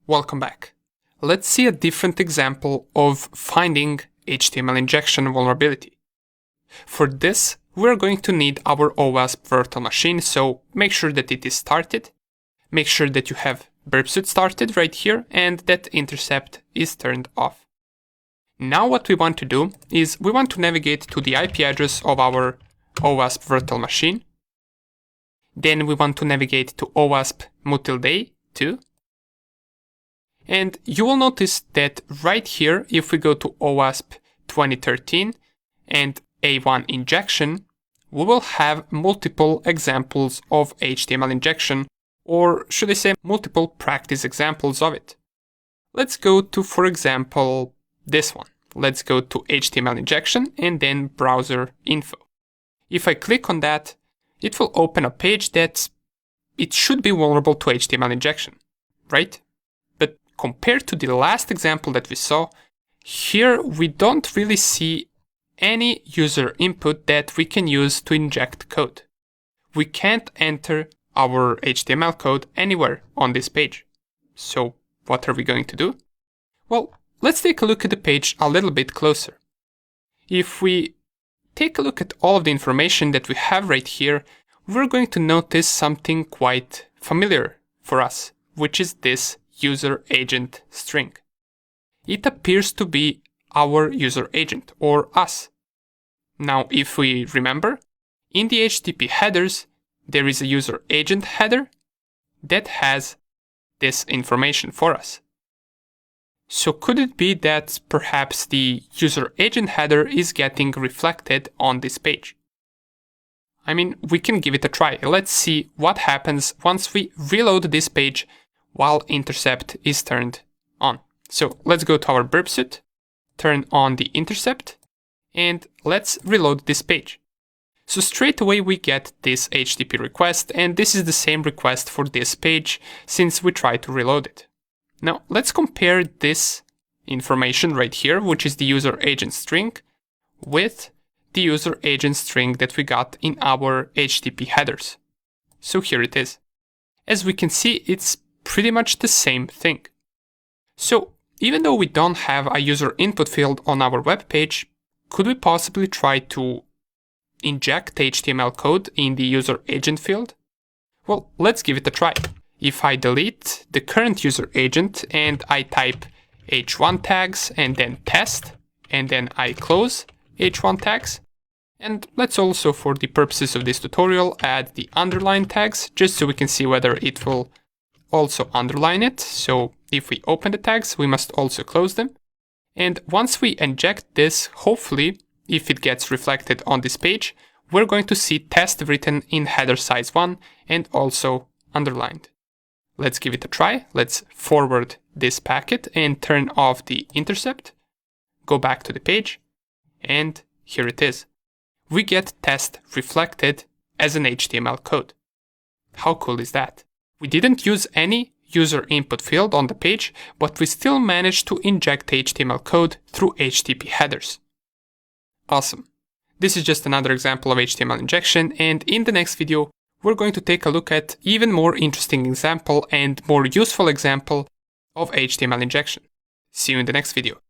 Welcome back. Let's see a different example of finding HTML injection vulnerability. For this, we're going to need our OWASP virtual machine, so make sure that it is started. Make sure that you have burp suite started right here and that intercept is turned off. Now what we want to do is we want to navigate to the IP address of our OWASP virtual machine. Then we want to navigate to OWASP mutilday 2. And you will notice that right here, if we go to OWASP 2013 and A1 injection, we will have multiple examples of HTML injection, or should I say multiple practice examples of it. Let's go to, for example, this one. Let's go to HTML injection and then browser info. If I click on that, it will open a page that it should be vulnerable to HTML injection, right? But compared to the last example that we saw, here we don't really see any user input that we can use to inject code. We can't enter our HTML code anywhere on this page. So what are we going to do? Well, let's take a look at the page a little bit closer. If we take a look at all of the information that we have right here, we're going to notice something quite familiar for us, which is this user agent string. It appears to be our user agent, or us. Now, if we remember, in the HTTP headers, there is a user agent header that has this information for us. So could it be that perhaps the user agent header is getting reflected on this page? I mean, we can give it a try. Let's see what happens once we reload this page while intercept is turned on. So let's go to our burp suite, turn on the intercept, and let's reload this page. So straight away we get this HTTP request, and this is the same request for this page since we tried to reload it. Now let's compare this information right here, which is the user agent string, with the user agent string that we got in our HTTP headers. So here it is. As we can see, it's pretty much the same thing. So even though we don't have a user input field on our web page, could we possibly try to inject HTML code in the user agent field? Well, let's give it a try. If I delete the current user agent and I type h1 tags and then test, and then I close h1 tags, and let's also, for the purposes of this tutorial, add the underline tags, just so we can see whether it will also underline it. So if we open the tags, we must also close them. And once we inject this, hopefully, if it gets reflected on this page, we're going to see test written in header size 1 and also underlined. Let's give it a try. Let's forward this packet and turn off the intercept. Go back to the page, and here it is. We get test reflected as an HTML code. How cool is that? We didn't use any user input field on the page, but we still managed to inject HTML code through HTTP headers. Awesome. This is just another example of HTML injection, and in the next video, we're going to take a look at even more interesting example and more useful example of HTML injection. See you in the next video.